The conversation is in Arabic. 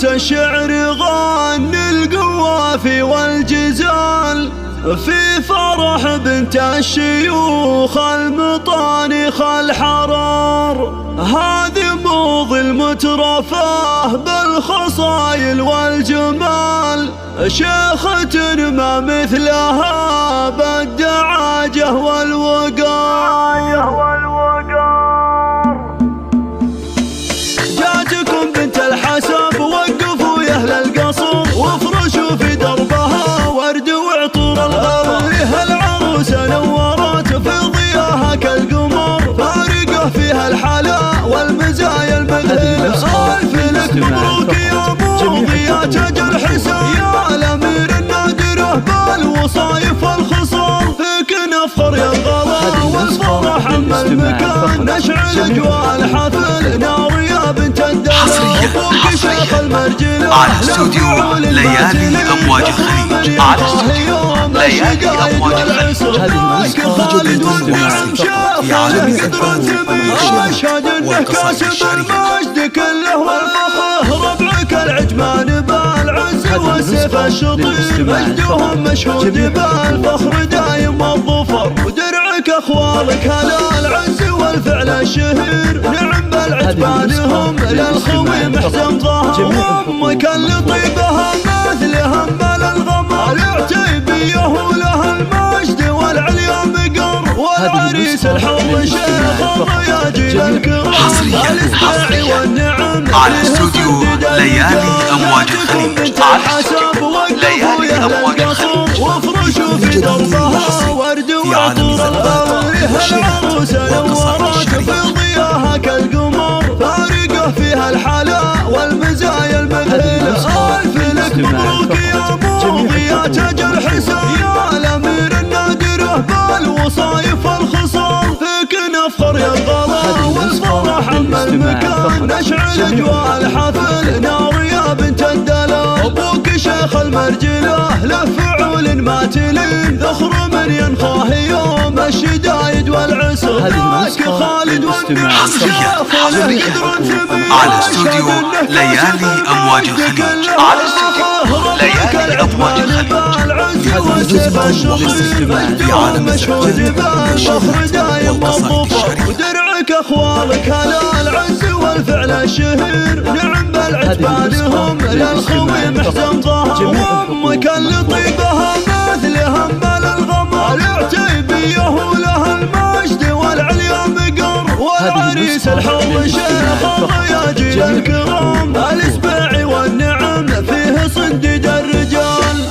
عروس الشعر غني القوافي والجزال، في فرح بنت الشيوخ المطانخ الحرار. هذه موضي المترفاه بالخصايل والجمال، شيخة ما مثلها بالدعاجة والوقار. جاتكم بنت الحسب وقفوا يا اهل القصر، وافرشوا في دربها ورد وعطور الغار. العروسة نورت في ضياها كالقمر، فارقه فيها الحلا والمزايا المذهلة. ألف لك مبروك يا موضي يا تاج الحسن، يا الأمير النادره بالوصايف والخصال. فيك نفخر يا الغلا والفرح أما المكان، نشعل أجواء الحفل نار يا بنت الدلال. أبوك شيخ المرجلة على استوديو ليالي أمواج الخليج، على استوديو ليالي أمواج الخليج. ماسك خالد والنعم شاف القدرة أشهد انه كاسب المجد كله والفخر. ربعك العجمان بالعز والسيف الشطير، مجدهم مشهود بالفخر دايم والظفر. ودرعك اخوالك هلا العز والفعل الشهير، نعم بالعجمان هم للخوي محزن ظهر. امك اللي طيبها مثلهم بل الغمر، العتيبيه ولها المجد والعليا مقر. والعريس الحر شيخ الرياجيل الكرام، حصريا على استوديو ليالي أمواج الخليج، على استوديو ليالي أمواج الخليج. وافرشوا في دربها ورد وعطور الغار. العروسة نورت في ضياها كالقمر، فارقه فيها الحلا والمزايا المذهلة. ألف لك مبروك يا موضي يا تاج الحسن، يا الأمير النادره بالوصايف والخصال. فيك نفخر يا الغلا والفرح أما المكان، نشعل أجواء الحفل نار يا بنت الدلال. أبوك شيخ المرجلة له فعول ما تلين، ذخر من ينخاه يوم الشدايد والعسر. ماسك خالد والنعم حصريا على استوديو ليالي أمواج الخليج، على استوديو ليالي أمواج الخليج. والسيف الشطير مجدهم مشهود بالفخر دايم والظفر. ودرعك اخوالك هلا العز والفعل الشهير، نعم بالعجبان هم للخوي محزن ظهر. امك اللي طيبها مثلهم بل الغمر، العتيبيه ولها المجد والعليا مقر. والعريس الحر شيخ الرياجيل الكرام، الاسباعي والنعم فيه صنديد الرجال.